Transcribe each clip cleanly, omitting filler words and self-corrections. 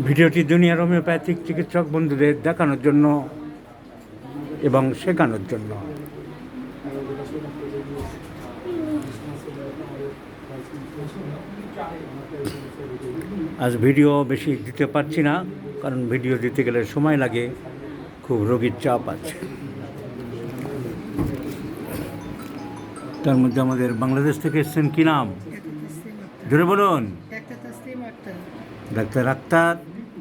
ভিডিওটি দুনিয়ার হোমিওপ্যাথিক চিকিৎসক বন্ধুদের দেখানোর জন্য এবং শেখানোর জন্য। আজ ভিডিও বেশি দিতে পারছি না, কারণ ভিডিও দিতে গেলে সময় লাগে, খুব রোগীর চাপ আছে। তার মধ্যে আমাদের বাংলাদেশ থেকে এসছেন, কী নাম? জোরে বলুন। ডাক্তার আক্তার।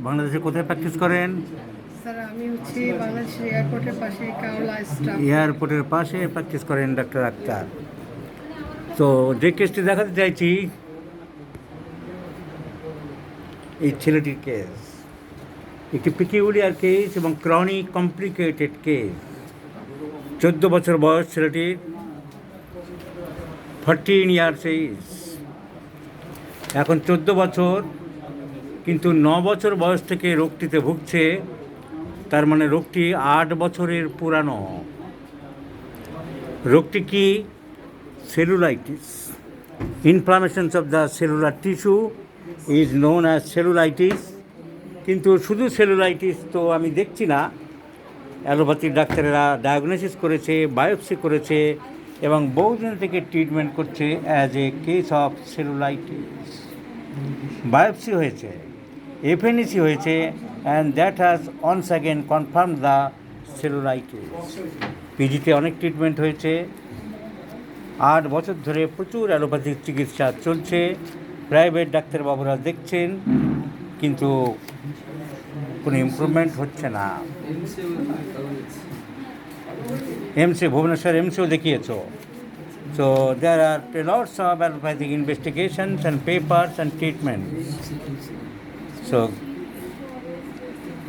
বাংলাদেশে কোথায় প্র্যাকটিস করেন? স্যার আমি হচ্ছে বাংলাদেশের এয়ারপোর্টের পাশে কাওলা স্টাফ। এয়ারপোর্টের পাশে প্র্যাকটিস করেন ডাক্তার আক্তার। তো যে কেসটি দেখাতে চাইছি, এই ছেলেটির কেস একটি পিকিউলিয়ার কেস এবং ক্রনিক কমপ্লিকেটেড কেস। 14 বছর বয়স ছেলেটির, 14 ইয়ার্স এইজ। এখন 14 বছর, কিন্তু 9 বছর বয়স থেকে রোগটিতে ভুগছে। তার মানে রোগটি 8 বছরের পুরানো। রোগটি কি? Cellulitis. Inflammations of the cellular tissue is known as cellulitis. কিন্তু শুধু সেলুলাইটিস তো আমি দেখছি না। অ্যালোপ্যাথিক ডাক্তারেরা ডায়াগনোসিস করেছে, বায়োপসি করেছে এবং বহুদিন থেকে ট্রিটমেন্ট করছে as a case of cellulitis. Biopsy হয়েছে, এফএনএসি হয়েছে, and that has once again confirm the cellulitis. পিজিতে অনেক ট্রিটমেন্ট হয়েছে, 8 বছর ধরে প্রচুর অ্যালোপ্যাথিক চিকিৎসা চলছে, প্রাইভেট ডাক্তারবাবুরা দেখছেন, কিন্তু কোনো ইমপ্রুভমেন্ট হচ্ছে না। এমসে, Bhubaneswar এমসেও দেখিয়েছ। So there are lots of allopathic investigations and papers and treatments. So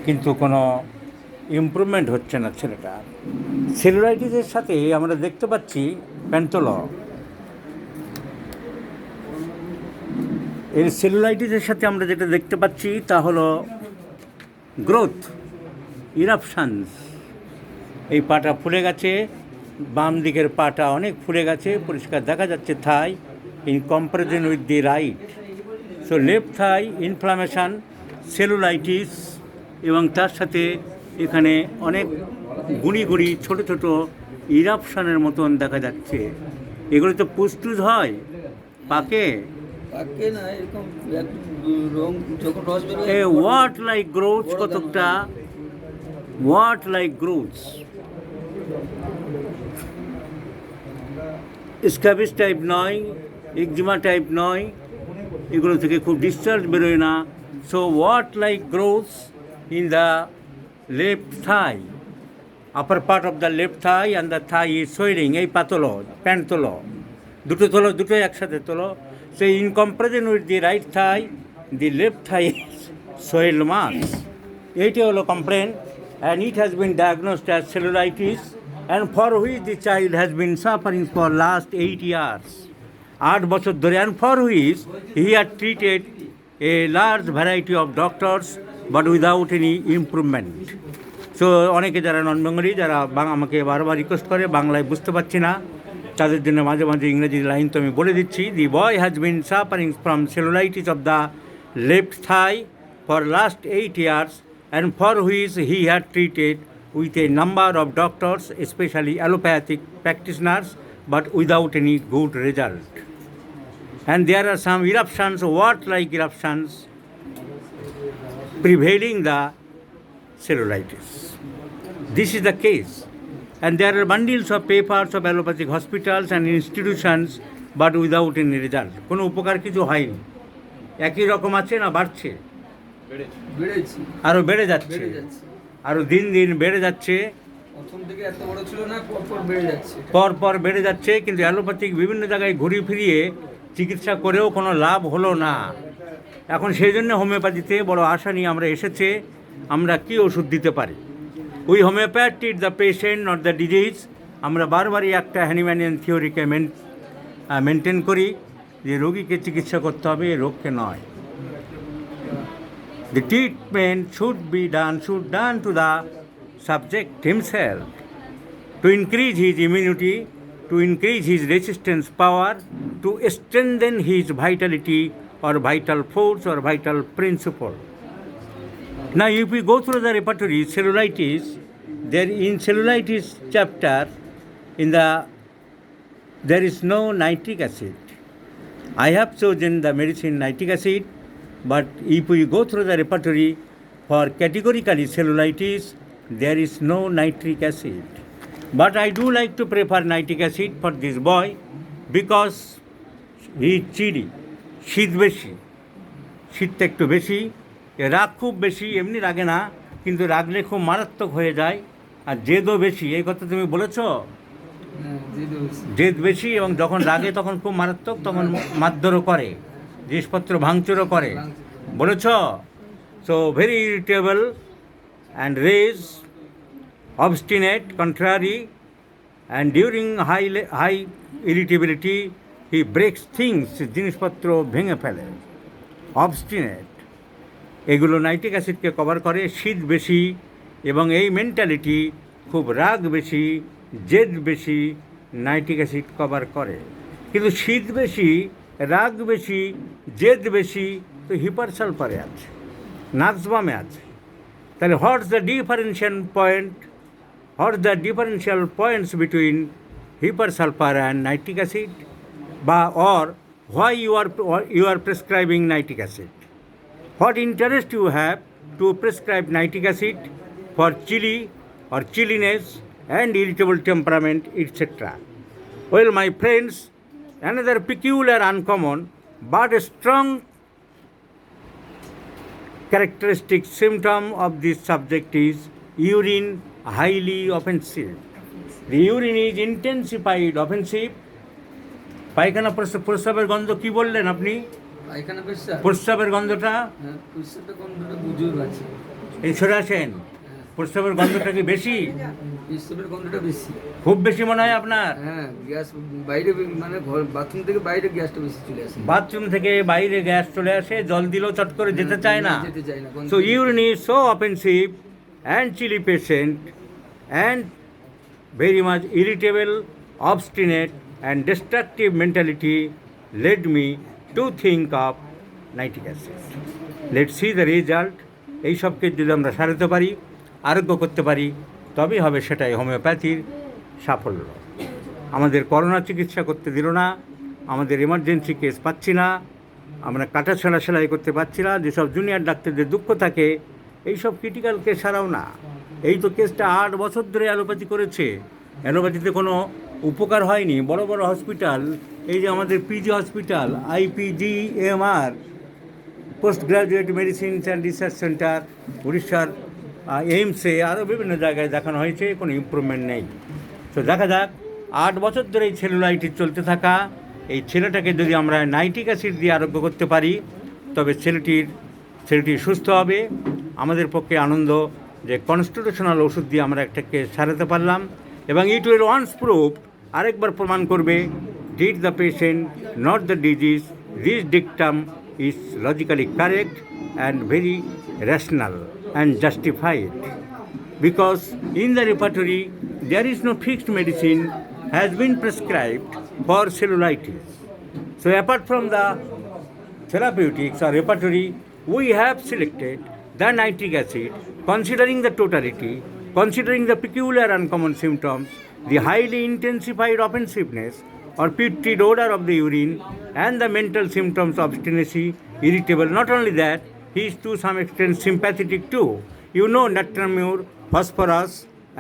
কিন্তু কোনো ইমপ্রুভমেন্ট হচ্ছে না ছেলেটার। সেলুলাইটিসের সাথে আমরা দেখতে পাচ্ছি প্যান্টোল। এই সেলুলাইটিসের সাথে আমরা যেটা দেখতে পাচ্ছি তা হলো গ্রোথ, ইরাপশানস। এই পাটা ফুলে গেছে, বাম দিকের পাটা অনেক ফুলে গেছে, পরিষ্কার দেখা যাচ্ছে thigh, in comparison with the right. So left thigh inflammation, cellulitis, এবং তার সাথে এখানে অনেক গুঁড়ি গুঁড়ি ছোটো ছোটো ইরাপশানের মতন দেখা যাচ্ছে। এগুলো তো পুস্টুজ হয়, পাকে না, এরকম রং যখন রস বের হয়। হোয়াট লাইক গ্রোথস, কতকটা হোয়াট লাইক গ্রোথস, স্ক্যাবিস টাইপ নয়, এক্সিমা টাইপ নয়, এগুলো থেকে খুব ডিসচার্জ বেরোয় না। So what like গ্রোথস in the left Thai, upper part of the left Thai, and the Thai is swelling. এই পা তোলো, প্যান্ট তোলো, দুটো তোলো, দুটোই একসাথে তোলো। So in comparison with the right thigh, the left thigh swell mass. এইটি হলো complain, and it has been diagnosed as cellulitis, and for which the child has been suffering for last 8 years, 8 বছর ধরে, and for which he had treated a large variety of doctors but without any improvement. So অনেকে যারা নন Bengali, যারা আমাকে বারবার request করে বাংলায় বুঝতে পারছি না, তাদের জন্য মাঝে মাঝে ইংরেজি লাইন তো আমি বলে দিচ্ছি। The boy has been suffering from cellulitis of the left thigh for last 8 years, and for which he had treated with a number of doctors, especially allopathic practitioners, but without any good result. And there are some eruptions, wart-like eruptions, prevailing the cellulitis. This is the case. And there are bundles of papers of allopathic hospitals and institutions, but without any result. কোনো উপকার কিছু হয়নি। একই রকম আছে না বাড়ছে? আরও বেড়ে যাচ্ছে, আরও দিন দিন বেড়ে যাচ্ছে। প্রথম থেকে এত বড় ছিল না, পরপর বেড়ে যাচ্ছে, পরপর বেড়ে যাচ্ছে। কিন্তু অ্যালোপ্যাথিক বিভিন্ন জায়গায় ঘুরিয়ে ফিরিয়ে চিকিৎসা করেও কোনো লাভ হলো না। এখন সেই জন্য হোমিওপ্যাথিতে বড় আশা নিয়ে আমরা এসেছে, আমরা কী ওষুধ দিতে পারি। We homeopath treat the patient not the disease. আমরা বারবারই একটা হ্যানিম্যানিয়ান থিওরিকে মেনটেন করি যে রোগীকে চিকিৎসা করতে হবে, রোগকে নয়। The treatment should done to the subject himself to increase his immunity to increase his resistance power, to strengthen his vitality or vital force or vital principle. Now, if we go through the repertory, cellulitis, there in cellulitis chapter, there is no nitric acid. I have chosen the medicine nitric acid, but if we go through the repertory for categorically cellulitis, there is no nitric acid. But I do like to prefer nitric acid for this boy because he is chilly, শীত বেশি, শীতটা একটু বেশি, রাগ খুব বেশি, এমনি রাগে না, কিন্তু রাগলে খুব মারাত্মক হয়ে যায়, আর জেদও বেশি। এই কথা তুমি বলেছ? জেদ বেশি, এবং যখন রাগে তখন খুব মারাত্মক, তখন মারধরও করে, জিনিসপত্র ভাঙচুরও করে, বলেছ? So very irritable and rage, obstinate, contrary, and during high irritability he breaks things, জিনিসপত্র ভেঙে ফেলে, obstinate, এগুলো নাইট্রিক অ্যাসিডকে কভার করে। শীত বেশি এবং এই মেন্টালিটি, খুব রাগ বেশি, জেদ বেশি, নাইট্রিক অ্যাসিড কভার করে। কিন্তু শীত বেশি, রাগ বেশি, জেদ বেশি তো হিপার সালফারে আছে, নাক্সবামে আছে। তাহলে what's the differential points between hypersulfur and nitric acid, or why you are prescribing nitric acid? What interest you have to prescribe nitric acid for chilly or chilliness and irritable temperament, etc.? Well, my friends, another peculiar, uncommon, but a strong characteristic symptom of this subject is urine highly offensive. The urine is intensified offensive. পায়খানা প্রস্রাবের গন্ধ কি বললেন আপনি? পায়খানা পেশাব, প্রস্রাবের গন্ধটা, পেশাবের গন্ধটা বুঝুর আছে। এই সরে আসেন। প্রস্রাবের গন্ধটা কি বেশি? পেশাবের গন্ধটা বেশি, খুব বেশি মনে হয় আপনার? হ্যাঁ, গ্যাস বাইরে, মানে বাথরুম থেকে বাইরে গ্যাসটা বেশি চলে আসে। বাথরুম থেকে বাইরে গ্যাস চলে আসে, জল দিলেও চট করে যেতে চায় না। So urine is so offensive and chilly patient and very much irritable, obstinate and destructive mentality led me to think of nitric acid. Let's see the result. এই সবকে যদি আমরা সারাতে পারি, আরোগ্য করতে পারি, তবেই হবে সেটাই হোমিওপ্যাথির সাফল্য। আমাদের করোনা চিকিৎসা করতে দিল না, আমাদের এমার্জেন্সি কেস পাচ্ছি না, আমরা কাটা ছাড়া সেলাই করতে পারছি না, যেসব জুনিয়র ডাক্তারদের দুঃখ থাকে, এইসব ক্রিটিক্যাল কেস সারাও না। এই তো কেসটা 8 বছর ধরে অ্যালোপ্যাথি করেছে, অ্যালোপ্যাথিতে কোনো উপকার হয়নি। বড় বড় হসপিটাল, এই যে আমাদের PG hospital, IPGMR, post graduate medicines and research centre, উড়িষ্যার এইমসে, আরও বিভিন্ন জায়গায় দেখানো হয়েছে, কোনো ইমপ্রুভমেন্ট নেই। তো দেখা যাক, 8 বছর ধরে এই সেলুলাইটিস চলতে থাকা এই ছেলেটাকে যদি আমরা নাইট্রিক অ্যাসিড দিয়ে আরোগ্য করতে পারি, তবে ছেলেটি সুস্থ হবে। আমাদের পক্ষে আনন্দ যে কনস্টিটিউশনাল ওষুধ দিয়ে আমরা একটাকে সারাতে পারলাম, এবং ইট উইল ওয়ান্স প্রুভ, আরেকবার প্রমাণ করবে, did the patient not the disease. This dictum is logically correct and very rational and justified, because in the repertory there is no fixed medicine has been prescribed for cellulitis. So apart from the therapeutics or repertory, we have selected the nitric acid, considering the totality, considering the peculiar uncommon symptoms, the highly intensified offensiveness or putrid odor of the urine, and the mental symptoms of obstinacy, irritable. Not only that, he is to some extent sympathetic too. You know, natramur, phosphorus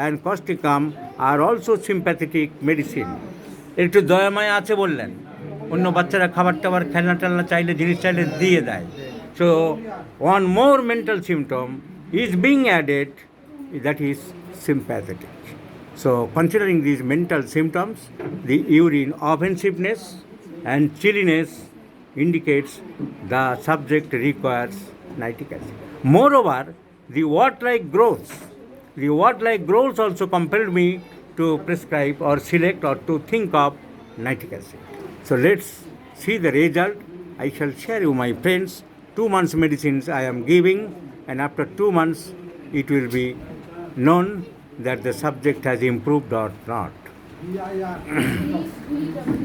and causticum are also sympathetic medicine. একটু দয়াময় আছে বললেন, অন্য বাচ্চারা খাবার টাবার খেলনা টেলনা চাইলে, জিনিস চাইলে দিয়ে দেয়। So one more mental symptom is being added, that is sympathetic. So considering these mental symptoms, the urine offensiveness and chilliness indicates the subject requires nitric acid. Moreover, the wart-like growths also compelled me to prescribe or select or to think of nitric acid. So let's see the result. I shall share you, my friends, 2 months medicines I am giving, and after 2 months it will be known that the subject has improved or not.